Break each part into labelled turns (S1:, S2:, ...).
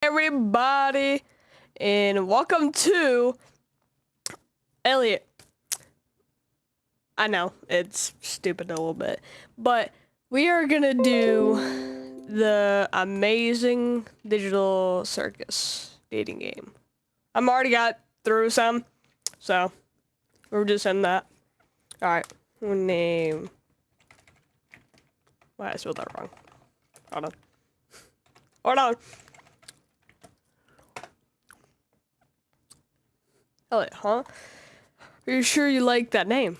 S1: Everybody, and welcome to Elliot. I know it's stupid a little bit, but we are gonna do the amazing digital circus dating game. I'm already got through some, so we're just in that. All right, name. Why I spelled that wrong? Hold on. Hold on. Elliot, huh? Are you sure you like that name?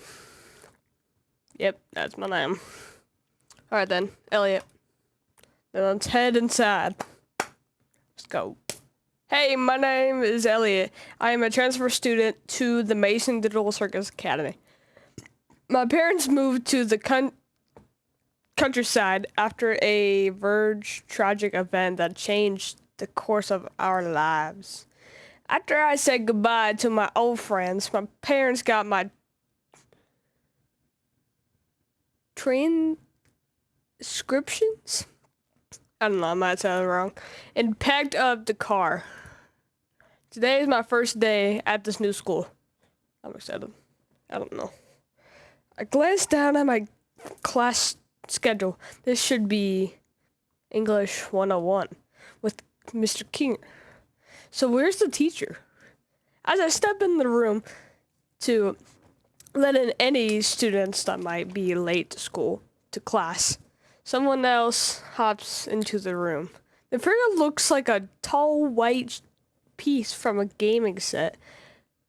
S1: Yep, that's my name. Alright then, Elliot. Then let's head inside. Let's go. Hey, my name is Elliot. I am a transfer student to the Mason Digital Circus Academy. My parents moved to the countryside after a tragic event that changed the course of our lives. After I said goodbye to my old friends, my parents got my transcriptions? I don't know, I might say it wrong. And packed up the car. Today is my first day at this new school. I'm excited. I don't know. I glanced down at my class schedule. This should be English 101 with Mr. King. So where's the teacher? As I step in the room to let in any students that might be late to school, to class, someone else hops into the room. The figure looks like a tall white piece from a gaming set.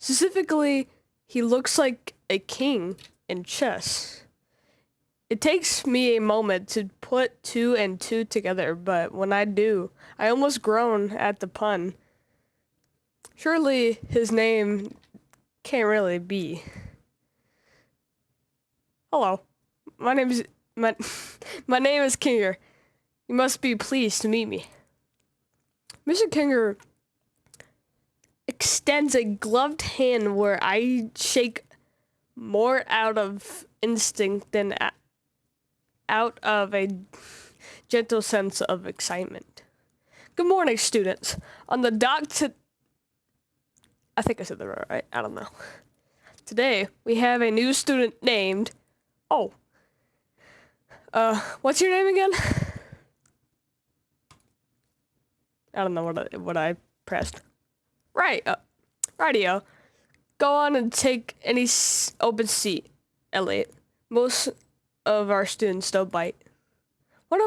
S1: Specifically, he looks like a king in chess. It takes me a moment to put two and two together, but when I do, I almost groan at the pun. Surely his name can't really be. Hello, my name is my name is Kinger. You must be pleased to meet me. Mr. Kinger extends a gloved hand where I shake more out of instinct than out of a gentle sense of excitement. Good morning, students. On the dot I think I said that right. I don't know. Today, we have a new student named... what's your name again? I don't know what I pressed. Right. Rightio. Go on and take any open seat, Elliot. Most of our students don't bite. One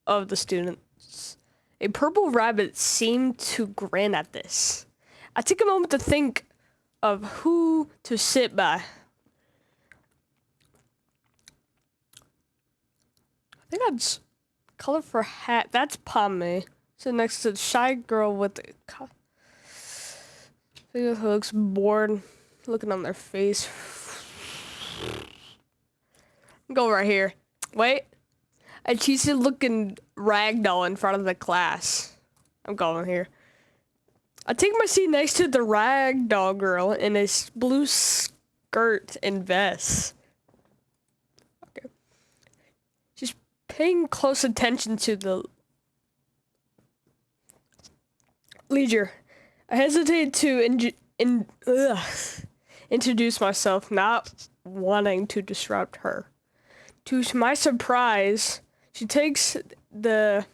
S1: of the students, a purple rabbit, seemed to grin at this. I took a moment to think of who to sit by. I think that's color for hat. That's Pommy. Sit next to the shy girl with the figure who looks bored, looking on their face. Go right here. Wait. A cheesy looking ragdoll in front of the class. I'm going here. I take my seat next to the ragdoll girl in a blue skirt and vest. Okay. She's paying close attention to the leisure. I hesitate to introduce myself, not wanting to disrupt her. To my surprise, she takes the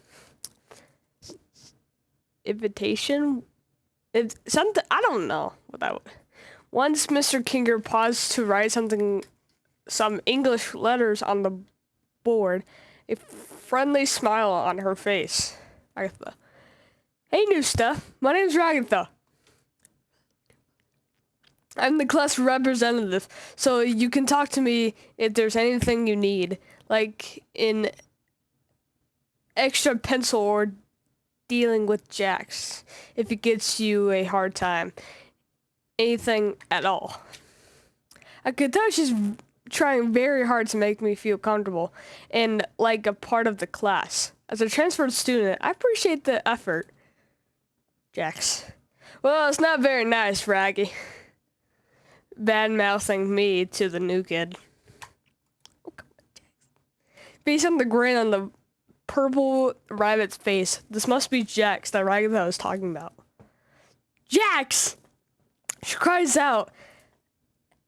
S1: invitation. It's something, I don't know what that was. Once Mr. Kinger paused to write some English letters on the board, a friendly smile on her face. Agatha. Hey, new stuff. My name's Ragatha. I'm the class representative, so you can talk to me if there's anything you need, like an extra pencil or dealing with Jax, if it gets you a hard time. Anything at all. I could tell she's trying very hard to make me feel comfortable and like a part of the class. As a transferred student, I appreciate the effort. Jax. Well, it's not very nice, Raggy. Bad-mouthing me to the new kid. Oh, come on, Jax. Based on the grin on the purple rabbit's face. This must be Jax, that rabbit that I was talking about. Jax! She cries out.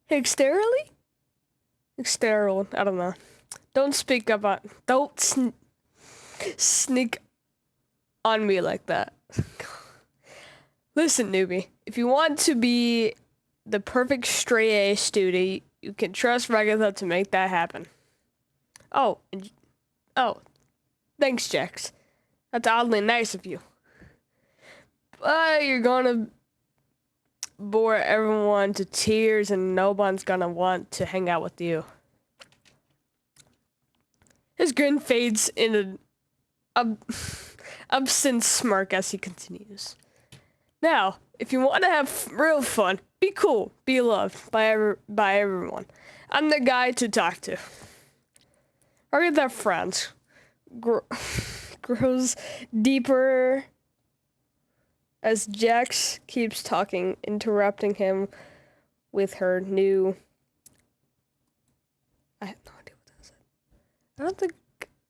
S1: Hysterically? Hysterical, I don't know. Don't speak about, don't sneak on me like that. Listen, newbie, if you want to be the perfect straight A student, you can trust Ragatha to make that happen. Oh, thanks, Jax. That's oddly nice of you. But you're gonna bore everyone to tears and no one's gonna want to hang out with you. His grin fades in an absent smirk as he continues. Now, if you want to have real fun, be cool, be loved by everyone. I'm the guy to talk to. Ragatha frowns, grows deeper as Jax keeps talking, interrupting him with her new... I have no idea what that is. I don't think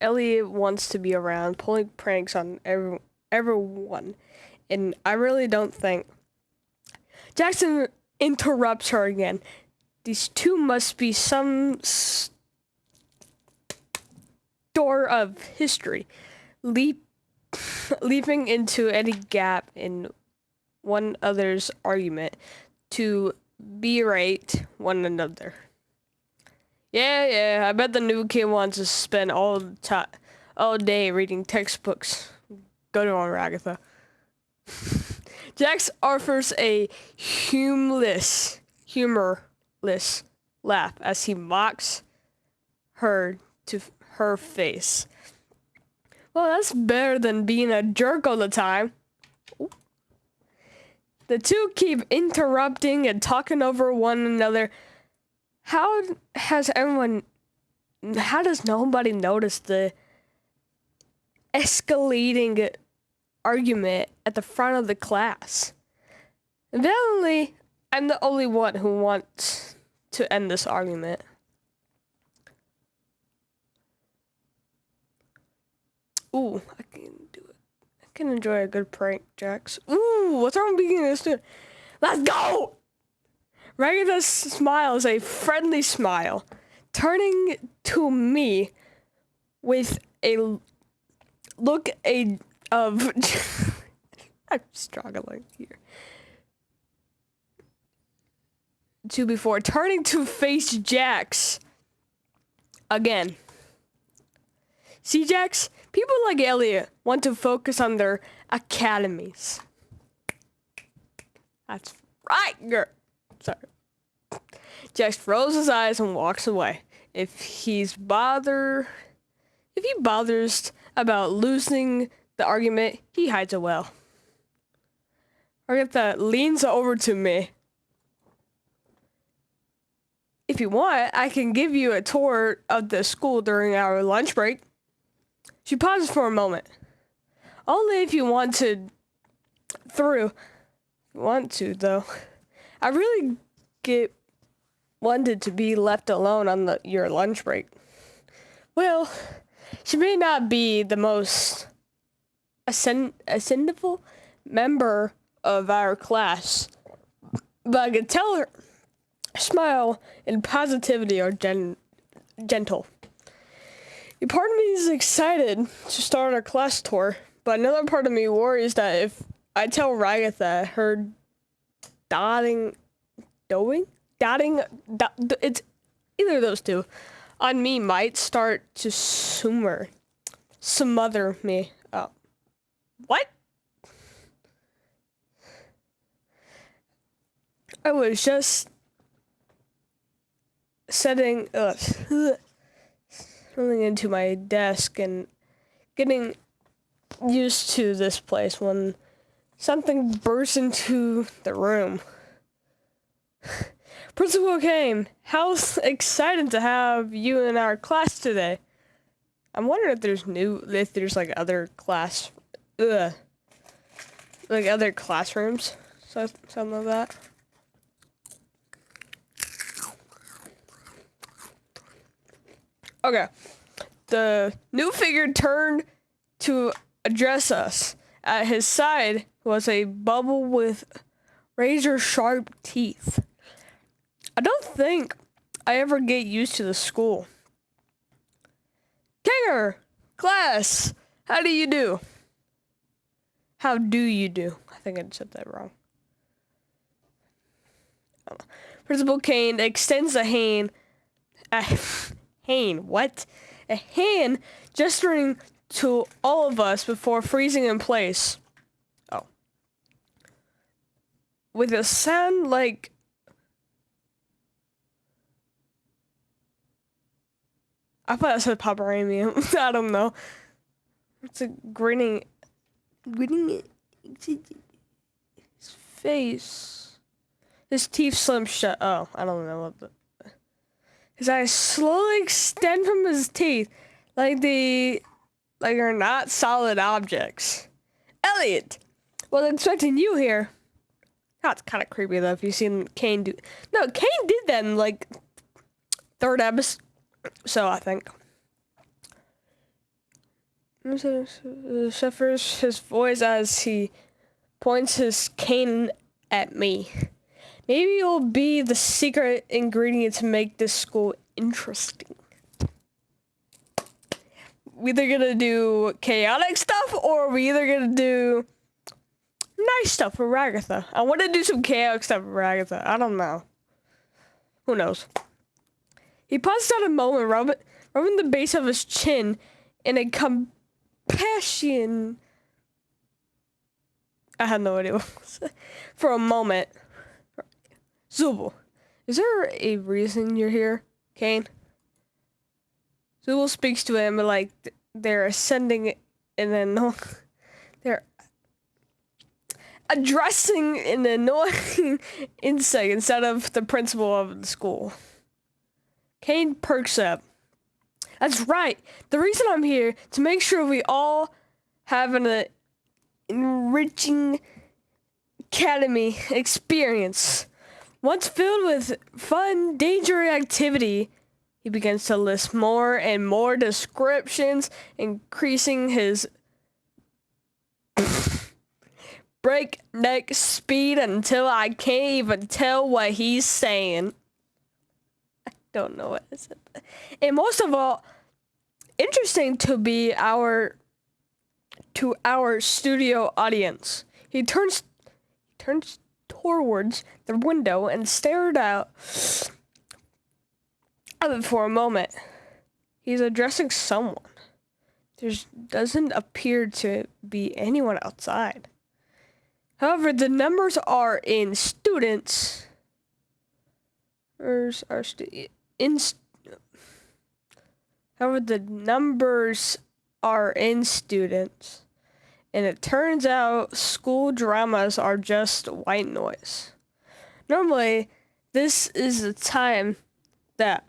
S1: Elliot wants to be around, pulling pranks on everyone. And I really don't think... Jackson interrupts her again. These two must be some door of history, leaping into any gap in one other's argument to berate one another. Yeah, I bet the new kid wants to spend all day reading textbooks. Go to on Ragatha. Jax offers a humorless laugh as he mocks her to her face. Well, that's better than being a jerk all the time. Ooh. The two keep interrupting and talking over one another. How does nobody notice the escalating argument at the front of the class? Evidently, I'm the only one who wants to end this argument. Ooh, I can do it. I can enjoy a good prank, Jax. Ooh, what's wrong with being a student? Let's go! Ragatha's smile is a friendly smile, turning to me with a look of... I'm struggling here. Before turning to face Jax again. See, Jax, people like Elliot want to focus on their academies. That's right, girl. Sorry. Jax rolls his eyes and walks away. If he bothers about losing the argument, he hides it well. Ragatha leans over to me. If you want, I can give you a tour of the school during our lunch break. She pauses for a moment. Only if you want to, though. I really wanted to be left alone on your lunch break. Well, she may not be the most ascendable member of our class, but I could tell her smile and positivity are gentle. A part of me is excited to start our class tour, but another part of me worries that if I tell Ragatha her it's either of those two, on me might start to smother me up. What? I was just something into my desk and getting used to this place when something burst into the room. Principal came. How excited to have you in our class today. I'm wondering if there's like other other classrooms, something like that. Okay. The new figure turned to address us. At his side was a bubble with razor-sharp teeth. I don't think I ever get used to the school. Kinger! Class! How do you do? How do you do? I think I said that wrong. Principal Kane extends a hand. What? A hand gesturing to all of us before freezing in place. Oh. With a sound like... I thought I said Pomeranian. I don't know. It's a grinning his face. His teeth slim shut. Oh, I don't know what the... His eyes slowly extend from his teeth like are not solid objects. Elliot! Wasn't expecting you here. That's kind of creepy though if you've seen Kane do... No, Kane did that in like third episode. So I think. Suffers his voice as he points his cane at me. Maybe you'll be the secret ingredient to make this school interesting. We either gonna do chaotic stuff or we either gonna do nice stuff for Ragatha. I want to do some chaotic stuff for Ragatha. I don't know. Who knows? He paused at a moment, rubbing the base of his chin in a compassion. I had no idea what it was. For a moment. Zubul, is there a reason you're here, Kane? Zubul speaks to him like they're ascending and then they're addressing an annoying insect instead of the principal of the school. Kane perks up. That's right. The reason I'm here to make sure we all have an enriching academy experience. Once filled with fun, dangerous activity, he begins to list more and more descriptions, increasing his breakneck speed until I can't even tell what he's saying. I don't know what I said. And most of all, interesting to our studio audience. He turns towards the window and stared out of it for a moment. He's addressing someone. There doesn't appear to be anyone outside. However, the numbers are in students. However, the numbers are in students. And it turns out school dramas are just white noise. Normally, this is the time that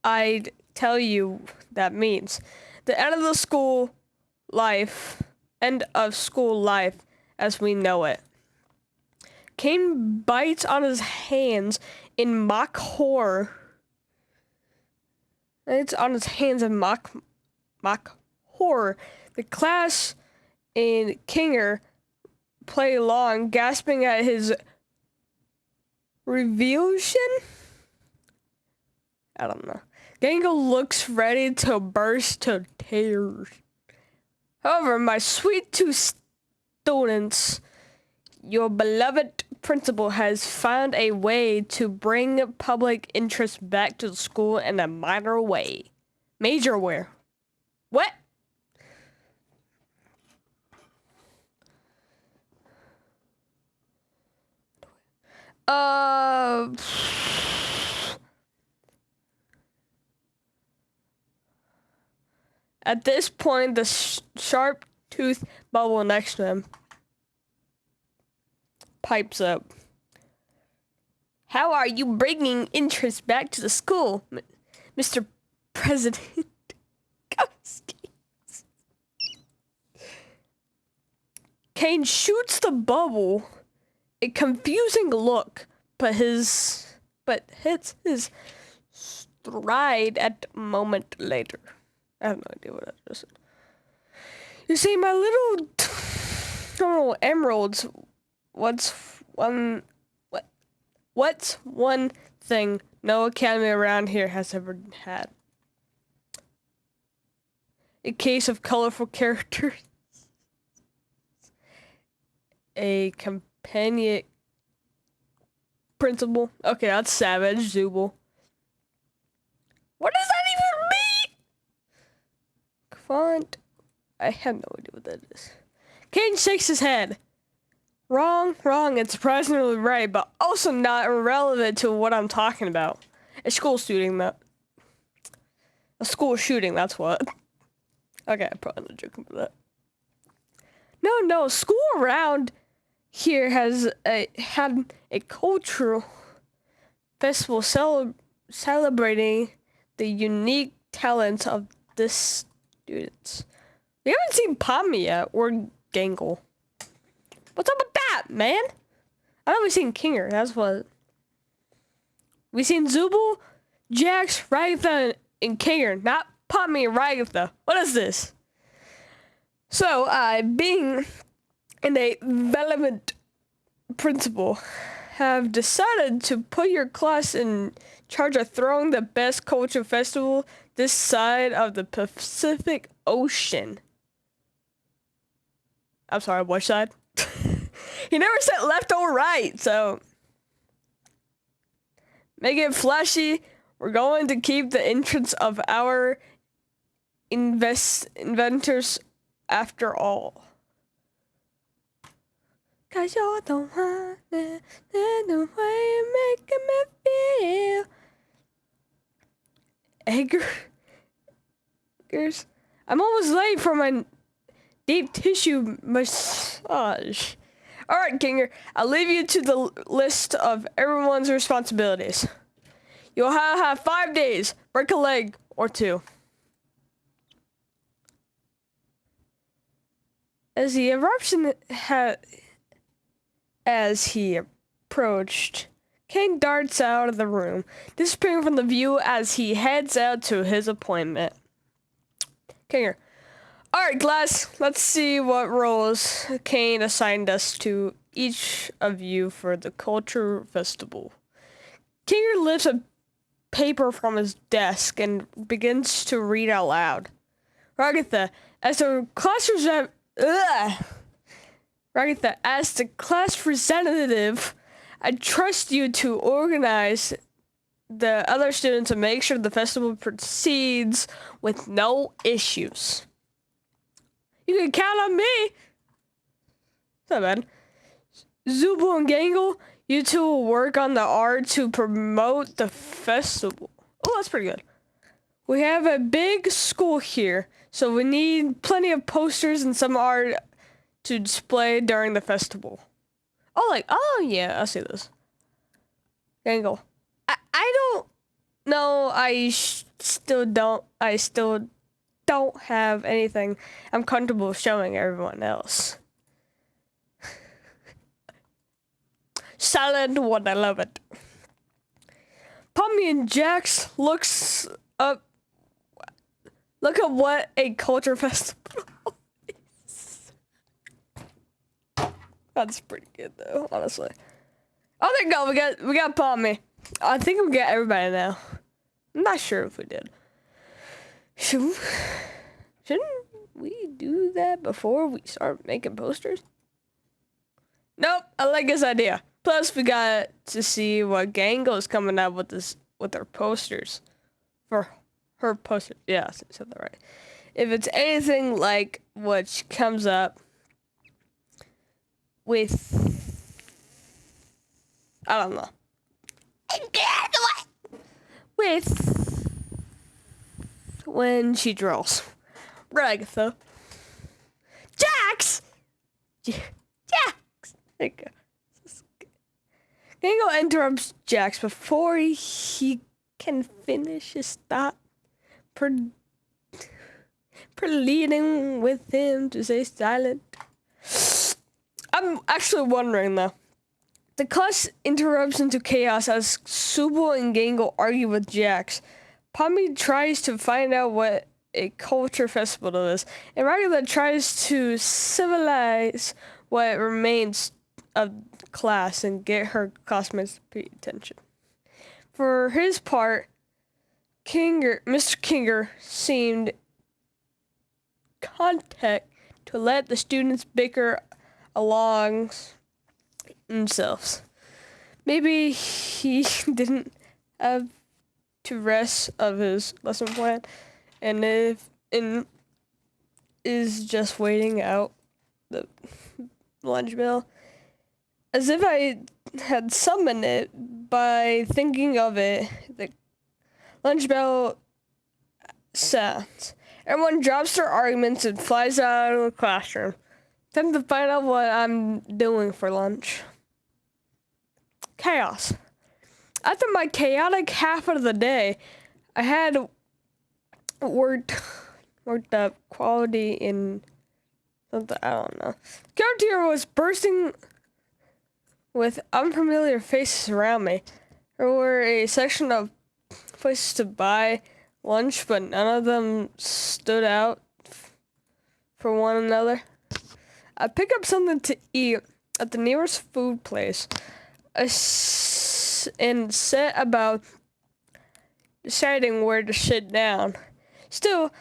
S1: I'd tell you that means. The end of school life as we know it. Kane bites on his hands in mock horror. It's on his hands in mock horror. The class and Kinger play along, gasping at his revelation. I don't know. Gangle looks ready to burst to tears. However, my sweet two students, your beloved principal has found a way to bring public interest back to the school in a minor way. Major way. What? At this point, the sharp tooth bubble next to him pipes up. How are you bringing interest back to the school, Mr. President? Kane shoots the bubble. A confusing look, but hits his stride at a moment later. I have no idea what that is. You see, my little oh, emeralds. What's one thing no academy around here has ever had? A case of colorful characters. A companion principal. Okay, that's savage, Zubul. What does that even mean? Font. I have no idea what that is. Kane shakes his head. Wrong. It's surprisingly right, but also not irrelevant to what I'm talking about. A school shooting, that's what. Okay, I'm probably not joking about that. No, school around here has had a cultural festival celebrating the unique talents of the students. We haven't seen Pommy yet, or Gangle. What's up with that, man? I know we've seen Kinger, that's what. We've seen Zubul, Jax, Ragatha, and Kinger, not Pommy and Ragatha. What is this? So, being a relevant principal, have decided to put your class in charge of throwing the best culture festival this side of the Pacific Ocean. I'm sorry, which side? He never said left or right, so make it flashy. We're going to keep the entrance of our inventors after all. 'Cause you're the one that the way you're making me feel. Eggers, I'm almost late for my deep tissue massage. All right, Kinger, I'll leave you to the list of everyone's responsibilities. You'll have 5 days. Break a leg or two. As he approached, Kane darts out of the room, disappearing from the view as he heads out to his appointment. Kinger. Alright, class, let's see what roles Kane assigned us to each of you for the Culture Festival. Kinger lifts a paper from his desk and begins to read out loud. Ragatha, as the class representative, I trust you to organize the other students to make sure the festival proceeds with no issues. You can count on me. It's not bad. Zubul and Gangle, you two will work on the art to promote the festival. Oh, that's pretty good. We have a big school here, so we need plenty of posters and some art to display during the festival. Oh yeah, I see this. Gangle. I don't know. I still don't have anything I'm comfortable showing everyone else. Silent one, I love it. Pommy and Jax look at what a culture festival is. That's pretty good though, honestly. Oh, there you go. We got Pommy. I think we got everybody now. I'm not sure if we did. Shouldn't we do that before we start making posters? Nope, I like this idea. Plus, we got to see what Gangle's coming up with their posters. For her posters. Yeah, I said that right. If it's anything like what comes up with, I don't know. With when she draws. Ragatha. Jax! Jax! There you go. Gangle interrupts Jax before he can finish his thought, pleading with him to stay silent. I'm actually wondering though. The class interrupts into chaos as Zubul and Gangle argue with Jax. Pommy tries to find out what a culture festival to this, and Ragatha tries to civilize what remains of class and get her classmates to pay attention. For his part, Mr. Kinger seemed content to let the students bicker along themselves. Maybe he didn't have to rest of his lesson plan, and is just waiting out the lunch bell, as if I had summoned it by thinking of it. The lunch bell sounds. Everyone drops their arguments and flies out of the classroom. Time to find out what I'm doing for lunch. Chaos. After my chaotic half of the day, I had worked up quality in something, I don't know. The cafeteria was bursting with unfamiliar faces around me. There were a section of places to buy lunch, but none of them stood out for one another. I picked up something to eat at the nearest food place and set about deciding where to sit down. Still,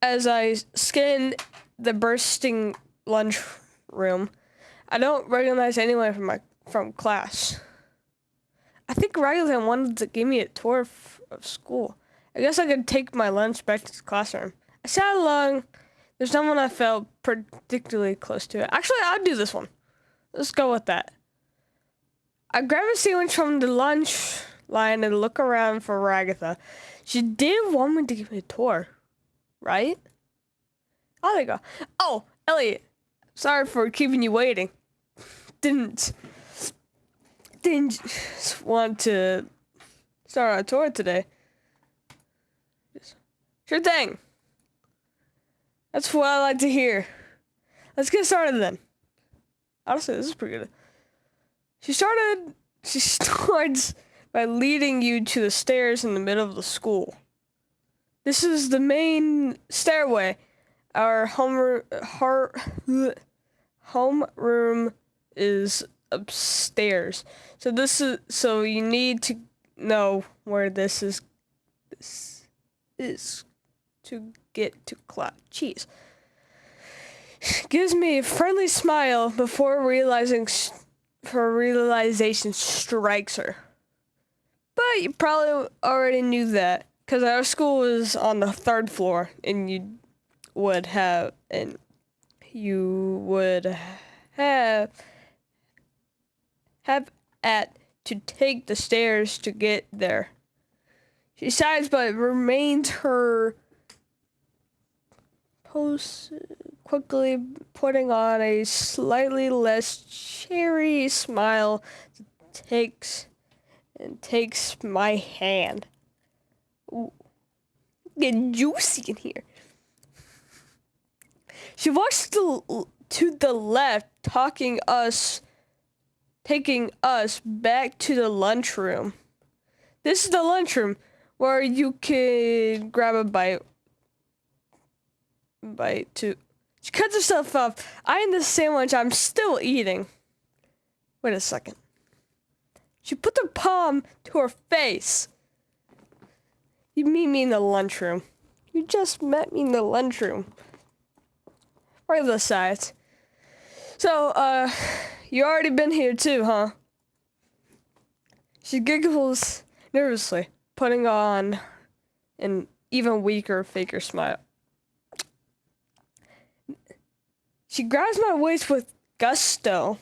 S1: as I scanned the bursting lunch room, I don't recognize anyone from class. I think Raglan wanted to give me a tour of school. I guess I could take my lunch back to the classroom. I sat along. There's no one I felt particularly close to. Actually, I'll do this one. Let's go with that. I grabbed a sandwich from the lunch line and look around for Ragatha. She did want me to give me a tour, right? Oh, there you go. Oh, Elliot. Sorry for keeping you waiting. Didn't want to start our tour today. Sure thing. That's what I like to hear. Let's get started then. Honestly, this is pretty good. She starts by leading you to the stairs in the middle of the school. This is the main stairway. Our homeroom is upstairs. So you need to know where this is to get to class. Jeez. Gives me a friendly smile before realization strikes her. But you probably already knew that, because our school is on the 3rd floor, and you would have to take the stairs to get there. She sighs, but remains her pose, quickly putting on a slightly less cheery smile. Takes my hand. Ooh, get juicy in here. She walks to the left, taking us back to the lunchroom. This is the lunchroom where you can grab a bite too. She cuts herself off, eyeing the sandwich I'm still eating. Wait a second. She put her palm to her face. You meet me in the lunchroom. You just met me in the lunchroom. Right to the sides. So, you already been here too, huh? She giggles nervously, putting on an even weaker, faker smile. She grabs my waist with gusto,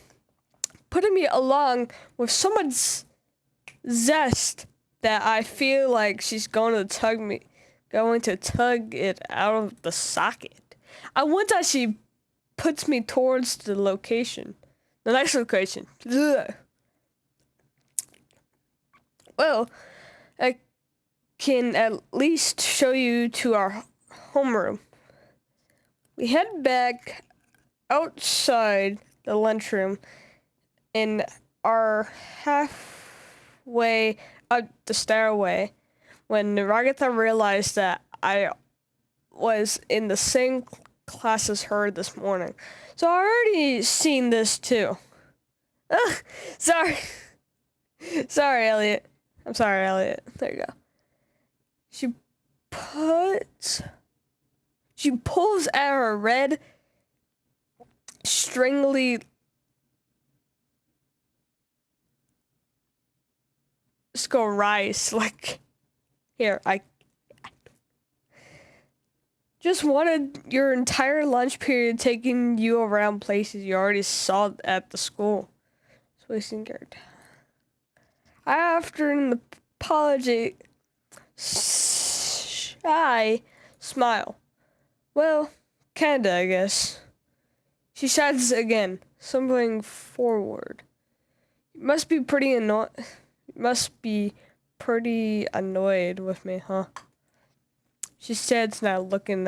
S1: putting me along with so much zest that I feel like she's going to tug it out of the socket. I want that she puts me towards the next location. Ugh. Well, I can at least show you to our homeroom. We head back outside the lunchroom and are halfway up the stairway when Ragatha realized that I was in the same class as her this morning. So I already seen this too. Ugh, sorry. Sorry, Elliot. I'm sorry, Elliot. There you go. She pulls out her red stringly skull rice. Like, here, I just wanted your entire lunch period taking you around places you already saw at the school. It's wasting your time. After an apology, shy smile. Well, kinda, I guess. She shouts again, stumbling forward. You must be pretty annoyed with me, huh? She says now, looking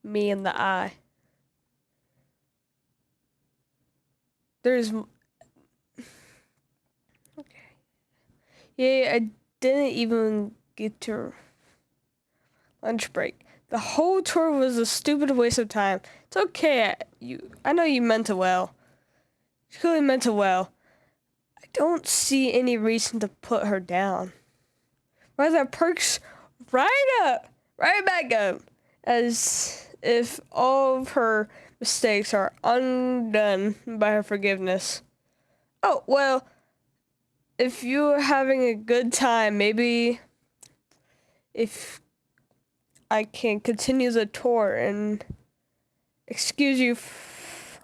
S1: me in the eye. Yeah, I didn't even get to lunch break. The whole tour was a stupid waste of time. It's okay. I know you meant it well. You clearly meant it well. I don't see any reason to put her down. Rather, perks right back up, as if all of her mistakes are undone by her forgiveness. Oh, well, if you're having a good time, maybe if I can continue the tour and excuse you from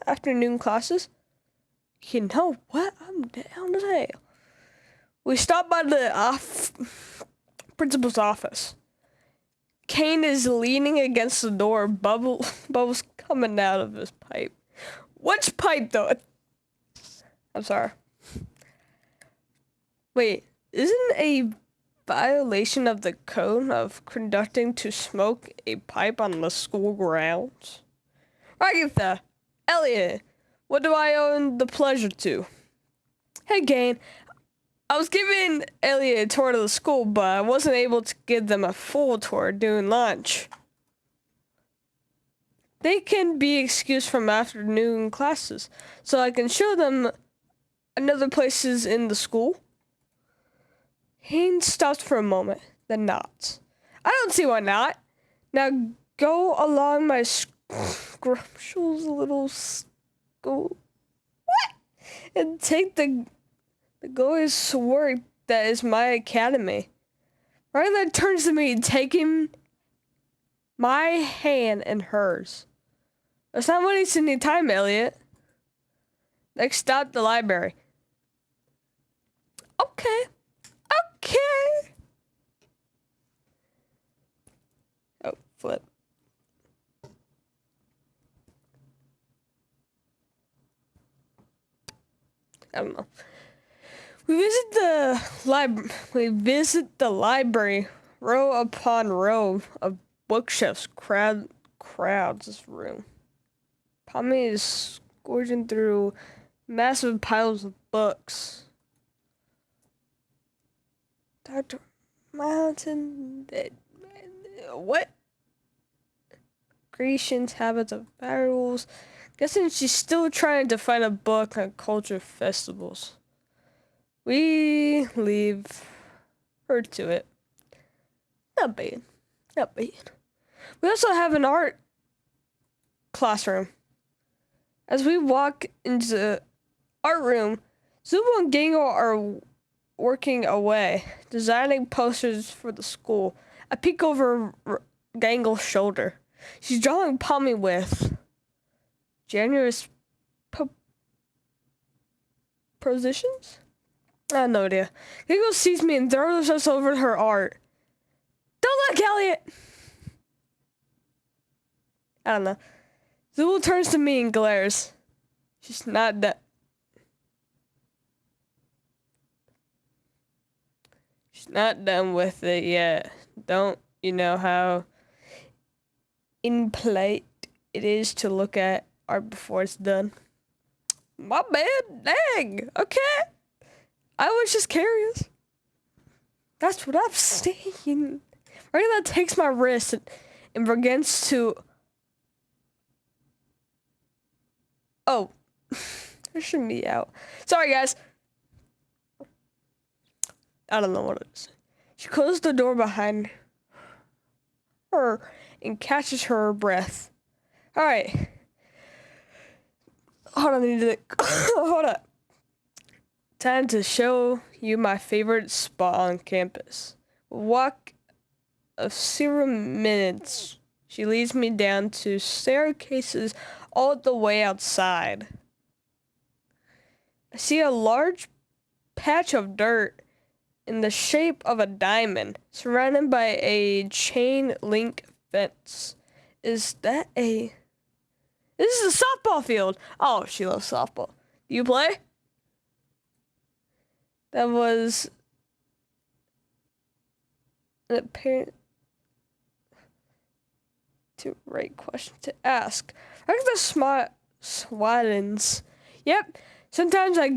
S1: afternoon classes. You know what? I'm down as hell. We stopped by the principal's office. Kane is leaning against the door, bubbles coming out of his pipe. Which pipe, though? I'm sorry. Wait, isn't a violation of the code of conducting to smoke a pipe on the school grounds? Agatha, Elliot, what do I owe the pleasure to? Hey, Kane. I was giving Elliot a tour of the school, but I wasn't able to give them a full tour during lunch. They can be excused from afternoon classes, so I can show them another places in the school. Haynes stops for a moment, then nods. I don't see why not. Now go along my scrumptious little school. What? And take the glorious work that is my academy. Ryder turns to me, taking my hand in hers. Let's not waste any time, Elliot. Next stop, the library. Okay. Oh, flip. I don't know. We visit the library, row upon row of bookshelves crowds this room. Pommy is gorging through massive piles of books. Dr. Mountain, what? Creations, habits of barrels. Guessing she's still trying to find a book on culture festivals. We leave her to it. Not bad. We also have an art classroom. As we walk into the art room, Zubo and Gangle are working away, designing posters for the school. I peek over Gangle's shoulder. She's drawing Pommy with generous positions? I have no idea. Gangle sees me and throws us over her art. Don't look, Elliot! I don't know. Zul turns to me and glares. She's not that. She's not done with it yet. Don't you know how impolite it is to look at art before it's done? My bad. Dang. Okay. I was just curious. That's what I'm saying. Regular takes my wrist and begins to... Oh. That shouldn't be out. Sorry, guys. I don't know what it is. She closed the door behind her and catches her breath. Alright. Hold on, I need to... Hold up. Time to show you my favorite spot on campus. Walk of 0 minutes. She leads me down to staircases all the way outside. I see a large patch of dirt in the shape of a diamond, surrounded by a chain link fence. Is that a... This is a softball field. Oh, she loves softball. Do you play? That was an apparent to right question to ask. I think the smart Swadins. Yep. Sometimes I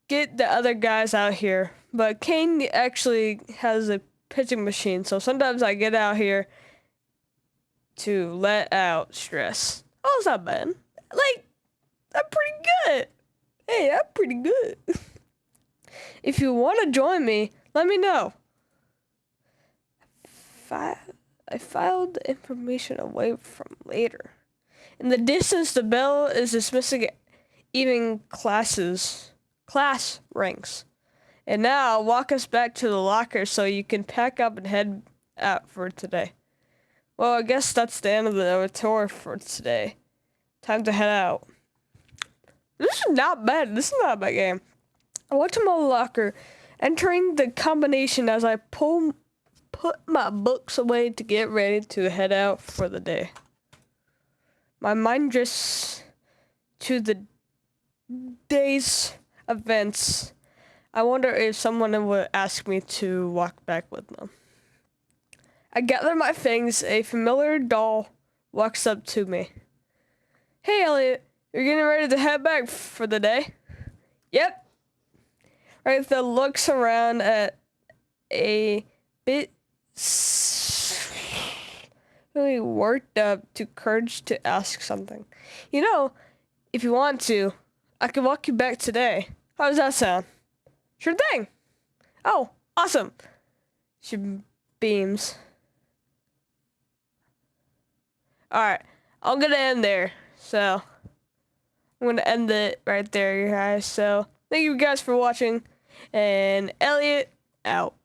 S1: get the other guys out here, but Kane actually has a pitching machine, so sometimes I get out here to let out stress. Oh, it's not bad. Like, I'm pretty good. Hey, I'm pretty good. If you want to join me, let me know. I filed the information away from later. In the distance, the bell is dismissing evening class ranks. And now, walk us back to the locker so you can pack up and head out for today. Well, I guess that's the end of the tour for today. Time to head out. This is not bad. This is not a bad game. I went to my locker, entering the combination as I put my books away to get ready to head out for the day. My mind drifts to the day's events. I wonder if someone would ask me to walk back with them. I gather my things. A familiar doll walks up to me. Hey, Elliot, you're getting ready to head back for the day? Yep. Right, looks around at a bit really worked up to courage to ask something. You know, if you want to, I can walk you back today. How does that sound? Sure thing. Oh, awesome. She beams. Alright, I'm gonna end there. So, I'm gonna end it right there, guys. So, thank you guys for watching. And Elliot, out.